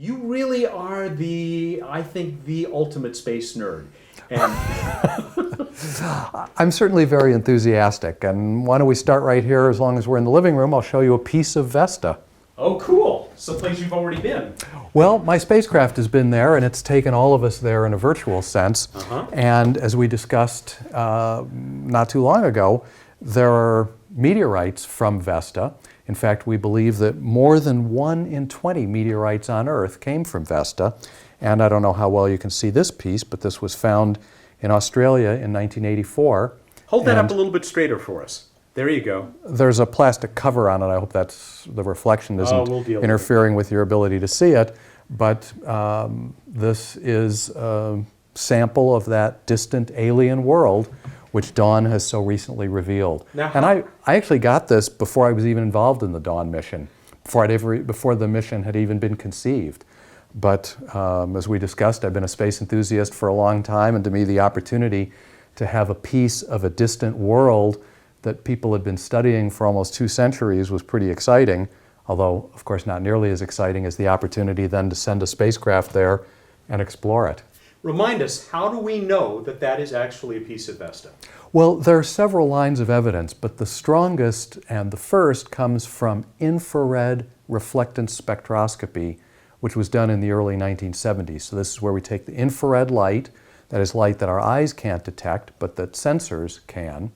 You really are I think, the ultimate space nerd. And I'm certainly very enthusiastic, and why don't we start right here? As long as we're in the living room, I'll show you a piece of Vesta. oh, cool. Someplace you've already been. Well, my spacecraft has been there, and it's taken all of us there in a virtual sense. And as we discussed not too long ago, there are meteorites from Vesta. In fact, we believe that more than 1 in 20 meteorites on Earth came from Vesta. And I don't know how well you can see this piece, but this was found in Australia in 1984. Hold that up a little bit straighter for us. There you go. There's a plastic cover on it. I hope that's the reflection isn't interfering with your ability to see it. But this is a sample of that distant alien world which Dawn has so recently revealed. Now, and I actually got this before I was even involved in the Dawn mission, before the mission had even been conceived. But as we discussed, I've been a space enthusiast for a long time, and to me the opportunity to have a piece of a distant world that people had been studying for almost 2 centuries was pretty exciting, although of course not nearly as exciting as the opportunity then to send a spacecraft there and explore it. Remind us, how do we know that that is actually a piece of Vesta? Well, there are several lines of evidence, but the strongest and the first comes from infrared reflectance spectroscopy, which was done in the early 1970s. So this is where we take the infrared light, that is light that our eyes can't detect, but that sensors can,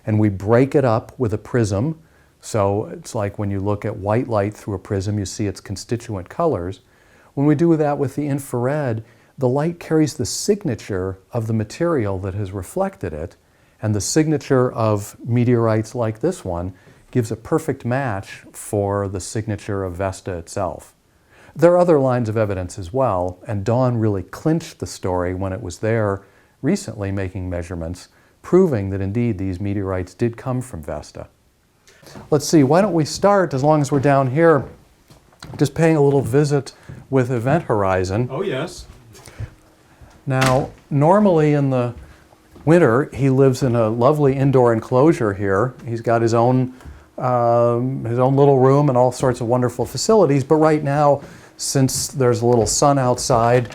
and we break it up with a prism. So it's like when you look at white light through a prism, you see its constituent colors. When we do that with the infrared, the light carries the signature of the material that has reflected it, and the signature of meteorites like this one gives a perfect match for the signature of Vesta itself. There are other lines of evidence as well, and Dawn really clinched the story when it was there recently making measurements, proving that indeed these meteorites did come from Vesta. Let's see, why don't we start, as long as we're down here, just paying a little visit with Event Horizon. Oh, yes. Now, normally in the winter, he lives in a lovely indoor enclosure here. He's got his own little room and all sorts of wonderful facilities, but right now, since there's a little sun outside,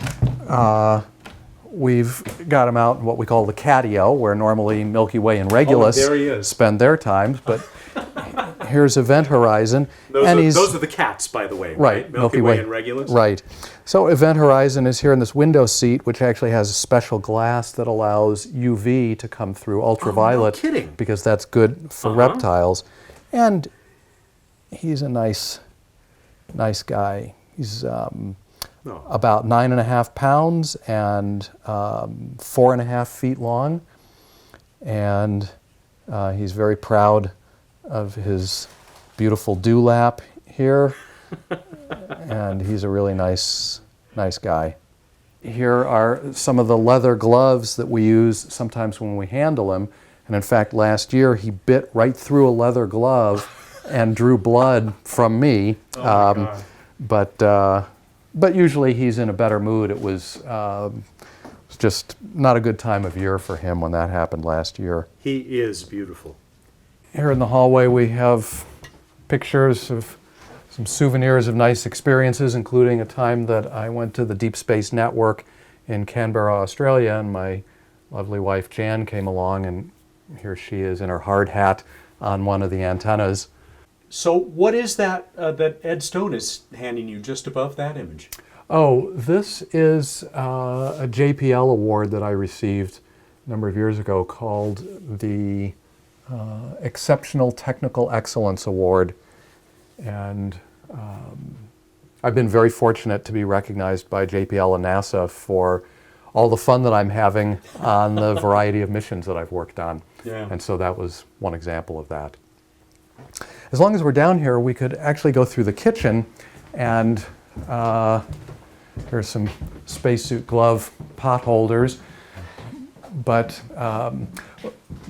we've got him out in what we call the catio, where normally Milky Way and Regulus spend their times, but here's Event Horizon. Those are the cats, by the way, right? Milky Way and Regulus? Right. So Event Horizon is here in this window seat, which actually has a special glass that allows UV to come through, ultraviolet, no kidding. Because that's good for reptiles. And he's a nice guy. He's about 9.5 pounds and 4.5 feet long. And he's very proud of his beautiful dewlap here. And he's a really nice guy. Here are some of the leather gloves that we use sometimes when we handle him. And in fact, last year he bit right through a leather glove and drew blood from me. But usually he's in a better mood. It was just not a good time of year for him when that happened last year. He is beautiful. Here in the hallway we have pictures of some souvenirs of nice experiences, including a time that I went to the Deep Space Network in Canberra, Australia, and my lovely wife Jan came along, and here she is in her hard hat on one of the antennas. So what is that that Ed Stone is handing you just above that image? Oh, this is a JPL award that I received a number of years ago called the Exceptional Technical Excellence Award. And I've been very fortunate to be recognized by JPL and NASA for all the fun that I'm having on the variety of missions that I've worked on. Yeah. And so that was one example of that. As long as we're down here, we could actually go through the kitchen, and here's some spacesuit glove pot holders. But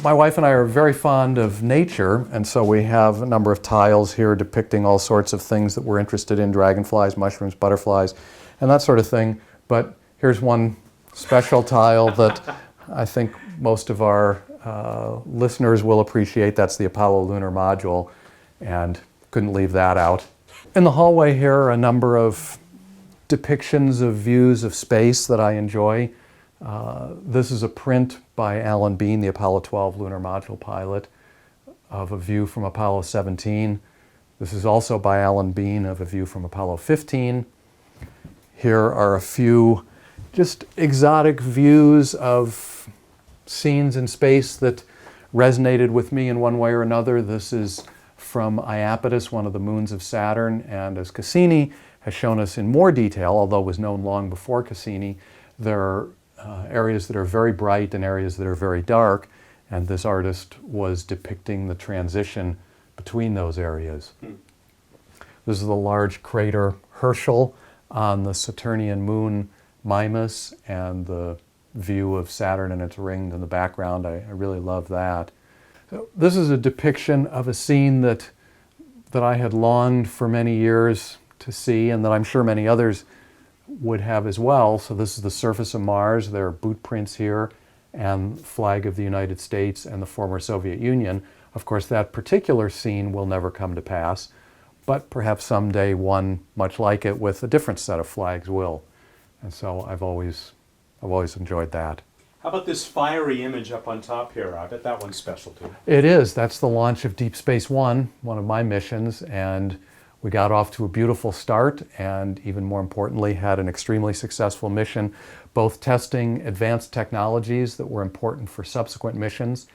my wife and I are very fond of nature, and so we have a number of tiles here depicting all sorts of things that we're interested in: dragonflies, mushrooms, butterflies, and that sort of thing. But here's one special tile that I think most of our listeners will appreciate. That's the Apollo lunar module, and couldn't leave that out. In the hallway here are a number of depictions of views of space that I enjoy. This is a print by Alan Bean, the Apollo 12 lunar module pilot, of a view from Apollo 17. This is also by Alan Bean of a view from Apollo 15. Here are a few just exotic views of scenes in space that resonated with me in one way or another. This is from Iapetus, one of the moons of Saturn, and as Cassini has shown us in more detail, although it was known long before Cassini, there are areas that are very bright and areas that are very dark, and this artist was depicting the transition between those areas. This is the large crater Herschel on the Saturnian moon Mimas, and the view of Saturn and its rings in the background. I really love that. So this is a depiction of a scene that I had longed for many years to see, and that I'm sure many others would have as well. So this is the surface of Mars. There are boot prints here, and flag of the United States and the former Soviet Union. Of course, that particular scene will never come to pass, but perhaps someday one much like it with a different set of flags will. And so I've always enjoyed that. How about this fiery image up on top here? I bet that one's special too. It is. That's the launch of Deep Space One, one of my missions, and we got off to a beautiful start, and even more importantly, had an extremely successful mission, both testing advanced technologies that were important for subsequent missions,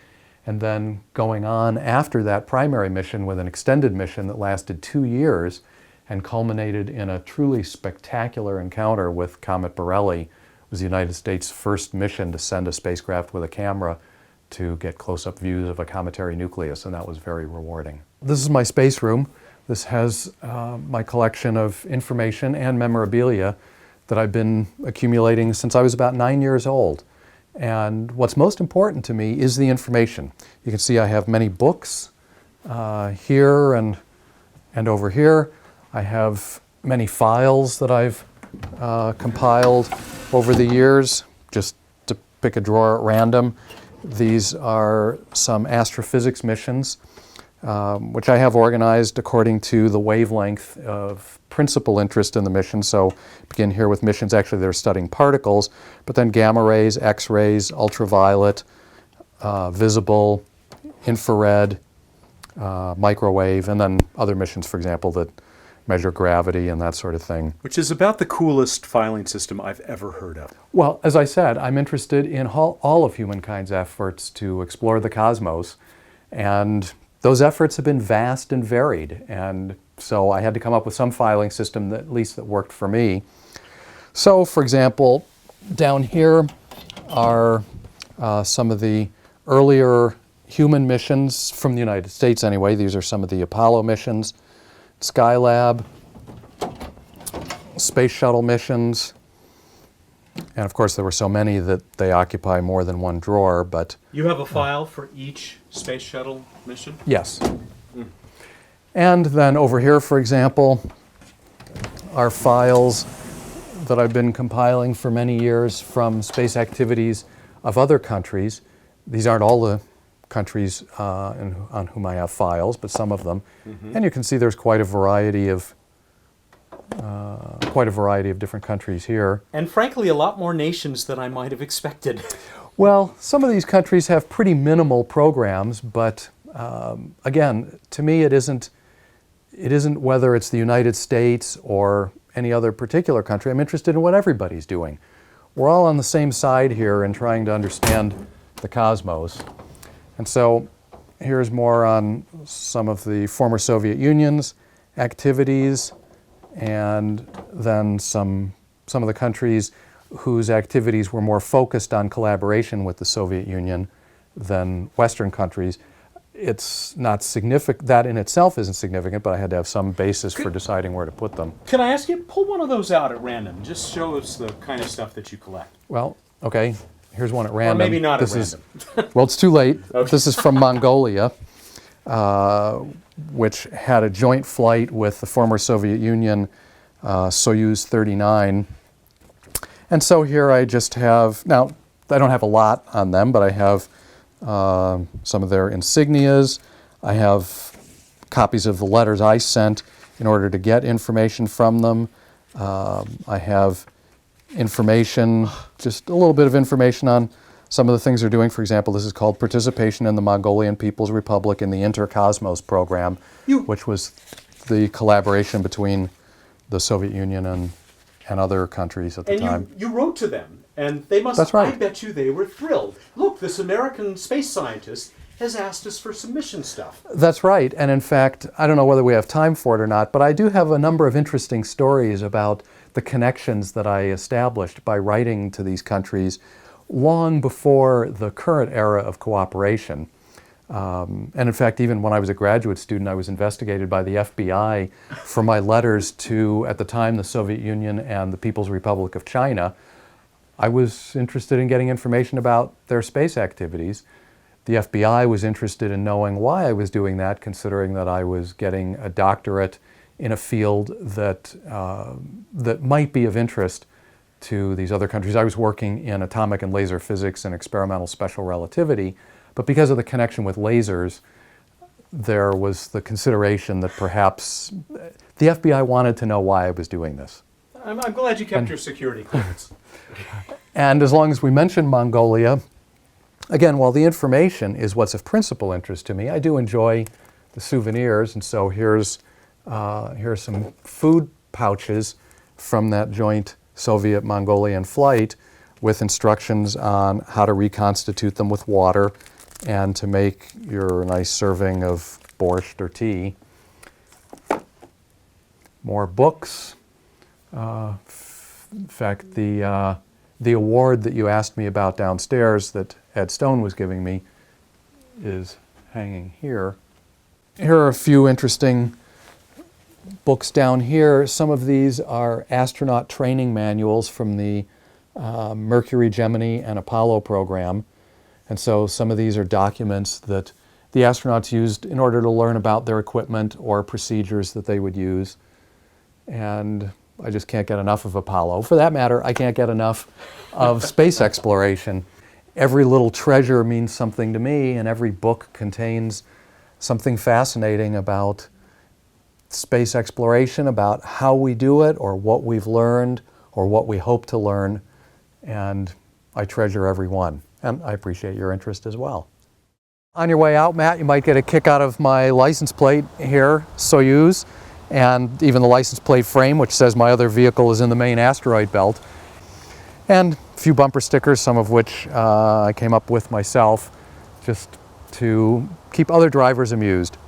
and then going on after that primary mission with an extended mission that lasted 2 years and culminated in a truly spectacular encounter with Comet Borrelly. It was the United States' first mission to send a spacecraft with a camera to get close-up views of a cometary nucleus, and that was very rewarding. This is my space room. This has my collection of information and memorabilia that I've been accumulating since I was about 9 years old. And what's most important to me is the information. You can see I have many books here and over here. I have many files that I've compiled over the years, just to pick a drawer at random. These are some astrophysics missions, which I have organized according to the wavelength of principal interest in the mission. So begin here with missions actually that are studying particles, but then gamma rays, X-rays, ultraviolet, visible, infrared, microwave, and then other missions, for example, that measure gravity and that sort of thing. Which is about the coolest filing system I've ever heard of. Well, as I said, I'm interested in all of humankind's efforts to explore the cosmos, and those efforts have been vast and varied, and so I had to come up with some filing system that at least that worked for me. So, for example, down here are some of the earlier human missions from the United States anyway. These are some of the Apollo missions, Skylab, space shuttle missions, and of course there were so many that they occupy more than one drawer, but... You have a file for each space shuttle mission? Yes. And then over here, for example, are files that I've been compiling for many years from space activities of other countries. These aren't all the countries on whom I have files, but some of them. And you can see there's quite a variety of different countries here. And frankly, a lot more nations than I might have expected. Well, some of these countries have pretty minimal programs, but again, to me, it isn't whether it's the United States or any other particular country. I'm interested in what everybody's doing. We're all on the same side here in trying to understand the cosmos. And so here's more on some of the former Soviet Union's activities, and then some of the countries whose activities were more focused on collaboration with the Soviet Union than Western countries. It's not significant, that in itself isn't significant, but I had to have some basis for deciding where to put them. Can I ask you, pull one of those out at random, just show us the kind of stuff that you collect. Well, okay, here's one at random. Or maybe not this at is, random. well, it's too late. Okay. This is from Mongolia, which had a joint flight with the former Soviet Union, Soyuz 39. And so here I just have, now I don't have a lot on them, but I have some of their insignias. I have copies of the letters I sent in order to get information from them. I have information, just a little bit of information on some of the things they're doing. For example, this is called Participation in the Mongolian People's Republic in the Intercosmos program, which was the collaboration between the Soviet Union and other countries at the time. And you wrote to them, and they must, That's right. I bet you they were thrilled. Look, this American space scientist has asked us for some mission stuff. That's right. And in fact, I don't know whether we have time for it or not, but I do have a number of interesting stories about the connections that I established by writing to these countries long before the current era of cooperation. And in fact, even when I was a graduate student, I was investigated by the FBI for my letters to, at the time, the Soviet Union and the People's Republic of China. I was interested in getting information about their space activities. The FBI was interested in knowing why I was doing that, considering that I was getting a doctorate in a field that, that might be of interest to these other countries. I was working in atomic and laser physics and experimental special relativity, but because of the connection with lasers, there was the consideration that perhaps the FBI wanted to know why I was doing this. I'm glad you kept your security clearance. And as long as we mention Mongolia, again, while the information is what's of principal interest to me, I do enjoy the souvenirs, and so here's some food pouches from that joint Soviet-Mongolian flight with instructions on how to reconstitute them with water and to make your nice serving of borscht or tea. More books. In fact, the award that you asked me about downstairs that Ed Stone was giving me is hanging here. Here are a few interesting books down here. Some of these are astronaut training manuals from the Mercury, Gemini, and Apollo program. And so some of these are documents that the astronauts used in order to learn about their equipment or procedures that they would use. And I just can't get enough of Apollo. For that matter, I can't get enough of space exploration. Every little treasure means something to me, and every book contains something fascinating about space exploration, about how we do it, or what we've learned, or what we hope to learn, and I treasure every one. And I appreciate your interest as well. On your way out, Matt, you might get a kick out of my license plate here, Soyuz, and even the license plate frame, which says my other vehicle is in the main asteroid belt, and a few bumper stickers, some of which I came up with myself, just to keep other drivers amused.